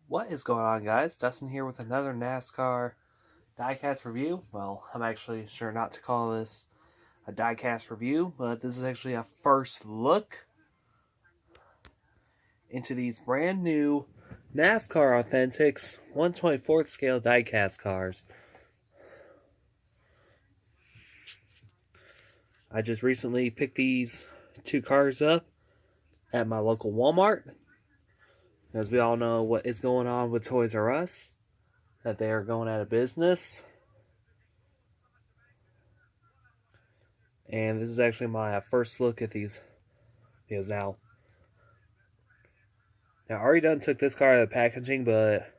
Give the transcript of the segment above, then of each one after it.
What is going on, guys? Dustin here with another NASCAR Diecast Review. Well, I'm actually sure not to call this a Diecast Review, but this is actually a first look into these brand new NASCAR Authentics 1/24th scale diecast cars. I just recently picked these two cars up at my local Walmart. As we all know what is going on with Toys R Us, that they are going out of business. And this is actually my first look at these videos now. I already done took this car out of the packaging, but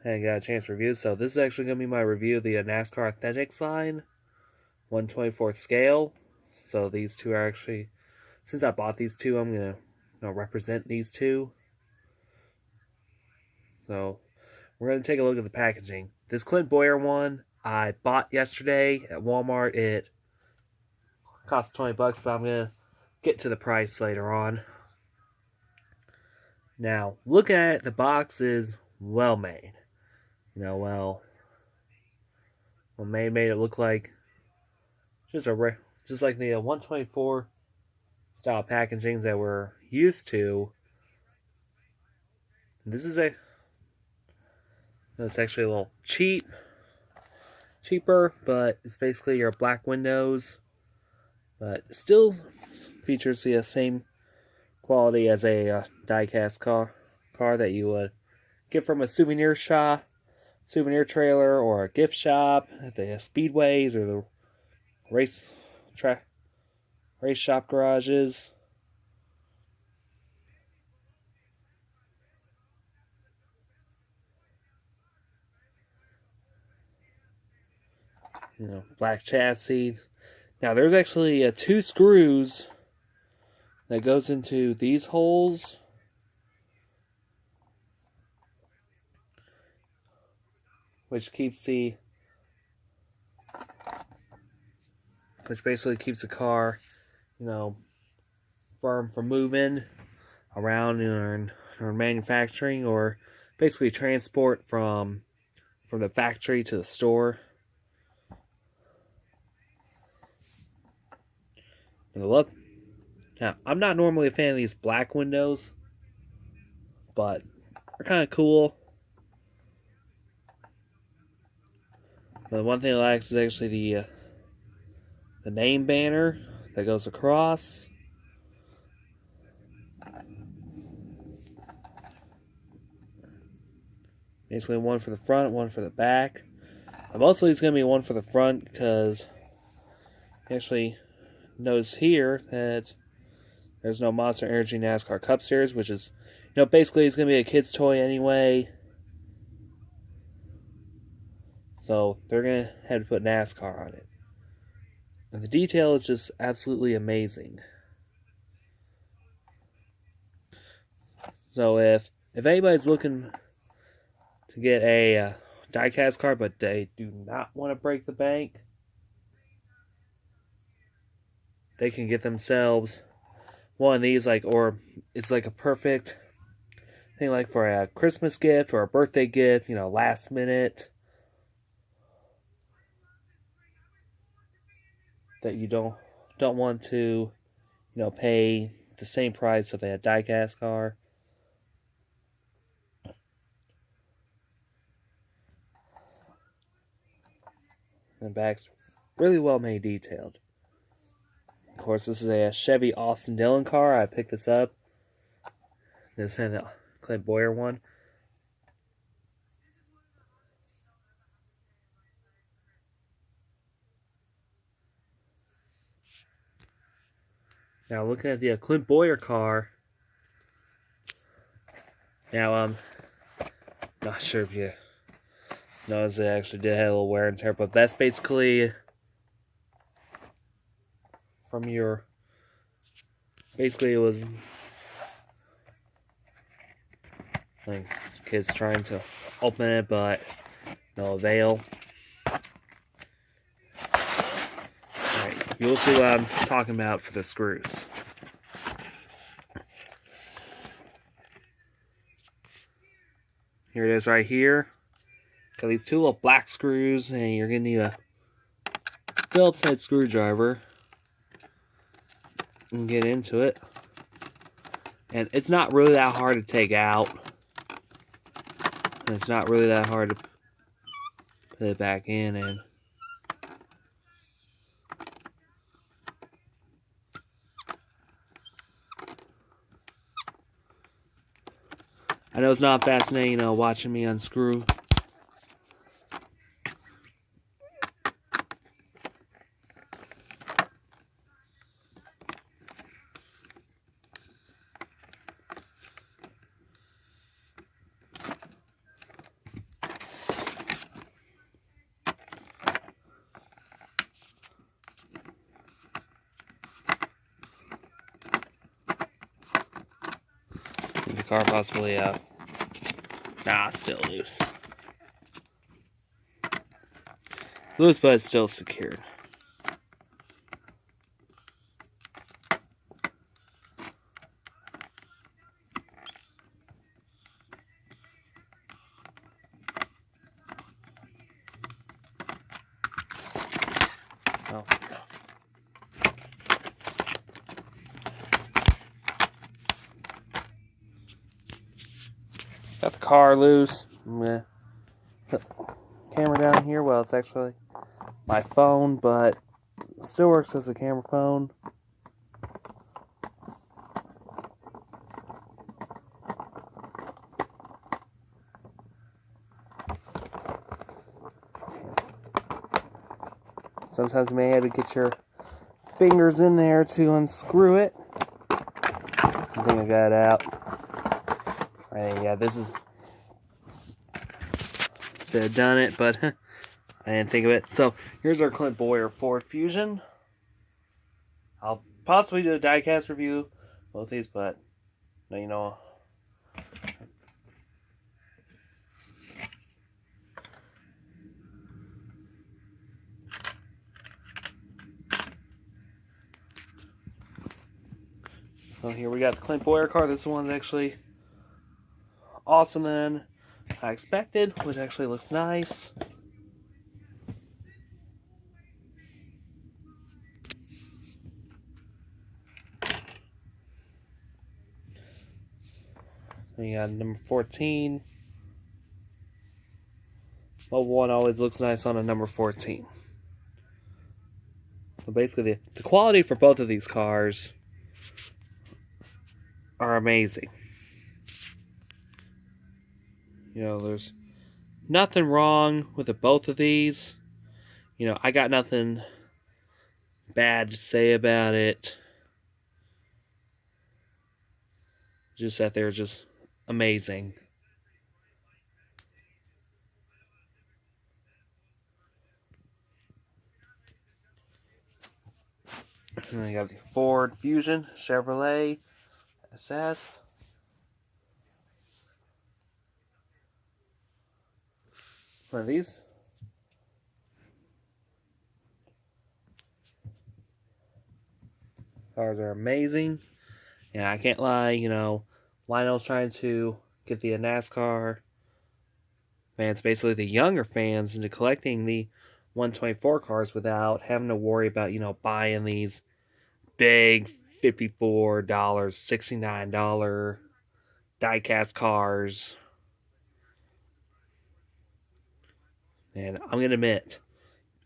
I hadn't got a chance to review. So this is actually going to be my review of the NASCAR Authentics line, 1/24th scale. So these two are actually, since I bought these two, I'm going to represent these two. So we're going to take a look at the packaging. This Clint Bowyer one I bought yesterday at Walmart. It cost $20, but I'm going to get to the price later on. Now, looking at it, the box is well made. Well made it look like just like the 1/24 style packaging that we're used to. This is it's actually a little cheaper, but it's basically your black windows, but still features the same quality as a diecast car that you would get from a souvenir trailer, or a gift shop at the speedways or the race shop garages. Black chassis. Now there's actually 2 screws that goes into these holes. Which basically keeps the car, firm from moving around in manufacturing, or basically transport from the factory to the store. Now, I'm not normally a fan of these black windows, but they're kind of cool. But one thing I like is actually the name banner that goes across. Basically one for the front, one for the back. Mostly it's going to be one for the front, because actually notice here that there's no Monster Energy NASCAR Cup Series, which is, basically it's going to be a kid's toy anyway. So they're going to have to put NASCAR on it. And the detail is just absolutely amazing. So if anybody's looking to get a diecast car, but they do not want to break the bank, they can get themselves one of these, or it's like a perfect thing, like for a Christmas gift or a birthday gift, last minute, that you don't want to, pay the same price of a diecast car. And the back's really well made, detailed. Of course, this is a Chevy Austin Dillon car. I picked this up. This is the Clint Bowyer one. Now, looking at the Clint Bowyer car. Now, not sure if you noticed, it actually did have a little wear and tear, but that's basically from your. Basically, it was like kids trying to open it, but no avail. Alright, you'll see what I'm talking about for the screws. Here it is right here. Got these two little black screws, and you're going to need a Phillips head screwdriver and get into it. And it's not really that hard to take out. And it's not really that hard to put it back in. And I know it's not fascinating, watching me unscrew. The car possibly, nah, still loose. Loose, but it's still secured. Oh. Got the car loose. I'm gonna put the camera down here. Well, it's actually my phone, but it still works as a camera phone. Sometimes you may have to get your fingers in there to unscrew it. I think I got it out. Right, yeah, this is... Should have done it, but I didn't think of it. So, here's our Clint Bowyer Ford Fusion. I'll possibly do a diecast review both these, but you know... So here we got the Clint Bowyer car. This one's actually awesome than I expected, which actually looks nice. Then you got number 14. Well, one always looks nice on a number 14. So basically, the quality for both of these cars are amazing. There's nothing wrong with both of these. I got nothing bad to say about it. Just that they're just amazing. And then you got the Ford Fusion, Chevrolet, SS. One of these. Cars are amazing. And I can't lie, Lionel's trying to get the NASCAR fans, basically the younger fans, into collecting the 124 cars without having to worry about, buying these big $54, $69 diecast cars. And I'm going to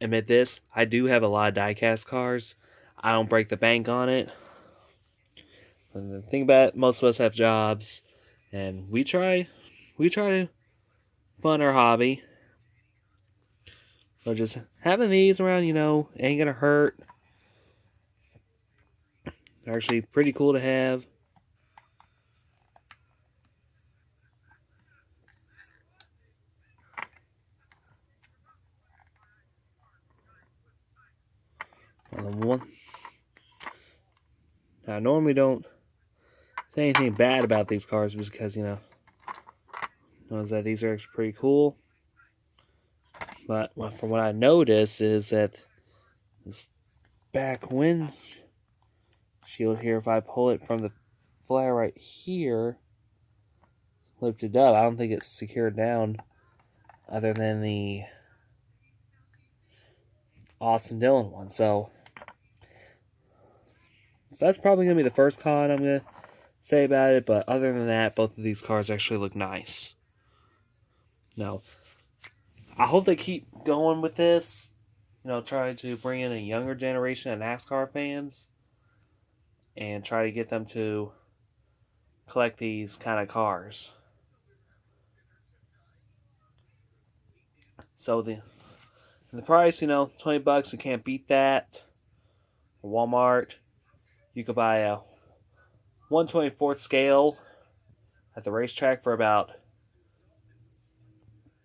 admit this, I do have a lot of diecast cars. I don't break the bank on it. And the thing about it, most of us have jobs, and we try to fund our hobby. So just having these around, ain't gonna hurt. They're actually pretty cool to have. I normally don't say anything bad about these cars because, knows that these are actually pretty cool. But from what I noticed is that this back windshield here, if I pull it from the flare right here, lifted up. I don't think it's secured down other than the Austin Dillon one. So that's probably going to be the first con I'm going to say about it. But other than that, both of these cars actually look nice. Now, I hope they keep going with this. Try to bring in a younger generation of NASCAR fans and try to get them to collect these kind of cars. So the price, $20, you can't beat that. Walmart, you could buy a 1/24th scale at the racetrack for about,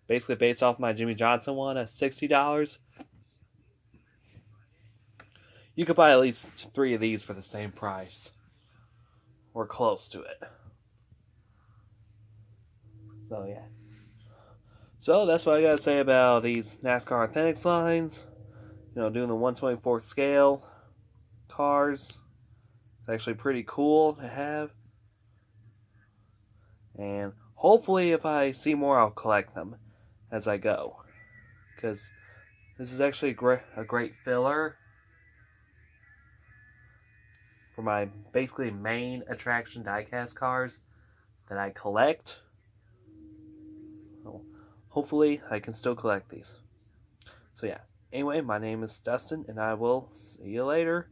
basically based off my Jimmy Johnson one, at $60. You could buy at least 3 of these for the same price. Or close to it. So, yeah. So, that's what I gotta say about these NASCAR Authentics lines. Doing the 1/24th scale cars. It's actually pretty cool to have. And hopefully, if I see more, I'll collect them as I go. Because this is actually a great filler for my basically main attraction diecast cars that I collect. So hopefully I can still collect these. So yeah. Anyway, my name is Dustin, and I will see you later.